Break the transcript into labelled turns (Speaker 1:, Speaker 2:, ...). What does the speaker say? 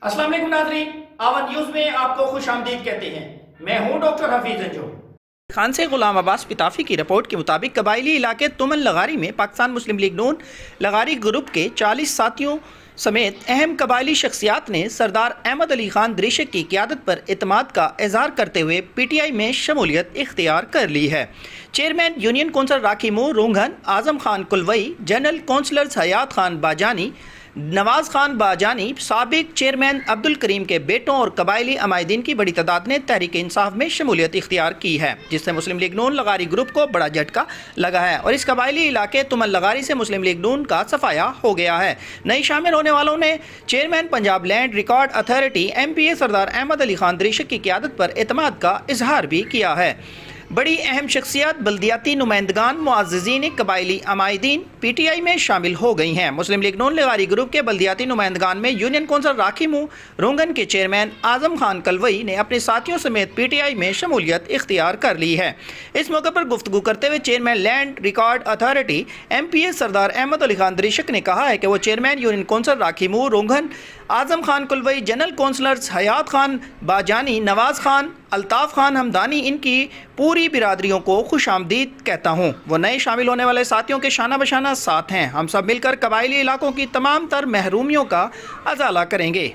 Speaker 1: अस्सलाम वालेकुम नाज़रीन, आवन न्यूज़ में आपको खुश आमदीद कहते हैं। मैं हूँ डॉक्टर हफीज अंजुम।
Speaker 2: खान से गुलाम अब्बास पिताफी की रिपोर्ट के मुताबिक कबायली इलाके तुमन लगारी में पाकिस्तान मुस्लिम लीग नून लगारी ग्रुप के 40 साथियों समेत अहम कबायली शख्सियात ने सरदार अहमद अली खान दरीशक की क़यादत पर एतमाद का इजहार करते हुए PTI में शमूलियत इख्तियार कर ली है। Chairman union council राखीमो रोंघन, Azam Khan कुलवई, general कौंसलर्स हयात खान बाजानी, नवाज खान बाजानी, साबिक चेयरमैन अब्दुल करीम के बेटों और कबायली अमायदीन की बड़ी तादाद ने तहरीक इंसाफ में शमूलियत इख्तियार की है, जिससे मुस्लिम लीग नून लगारी ग्रुप को बड़ा झटका लगा है और इस कबायली इलाके तुमन लगारी से मुस्लिम लीग नून का सफाया हो गया है। नई शामिल होने वालों ने chairman Punjab land record authority MPA सरदार अहमद अली खान दरीशक की क़यादत पर एतमाद का इजहार भी किया है। बड़ी अहम शख्सियत, बल्दियाती नुमाइंदगान, मुअज़्ज़िज़ीन कबायली अमायदीन PTI में शामिल हो गई हैं। मुस्लिम लीग नून लगारी ग्रुप के बल्दियाती नुमाइंदगान में यूनियन कौंसल राखीमो रोंघन के चेयरमैन आज़म खान कलवई ने अपने साथियों समेत PTI में शमूलियत इख्तियार कर ली है। इस मौके पर गुफ्तगू करते हुए chairman land record authority MPA सरदार अहमद अली खान दरीशक ने कहा है कि वो chairman union council राखीमो रोंघन, Azam Khan कुलवई, general कौंसलर्स हयात खान बाजानी, नवाज खान, अल्ताफ़ खान हमदानी, इनकी पूरी बिरादरियों को खुश आमदीद कहता हूँ। वो नए शामिल होने वाले साथियों के शाना बशाना साथ हैं। हम सब मिलकर कबायली इलाकों की तमाम तर महरूमियों का अजाला करेंगे।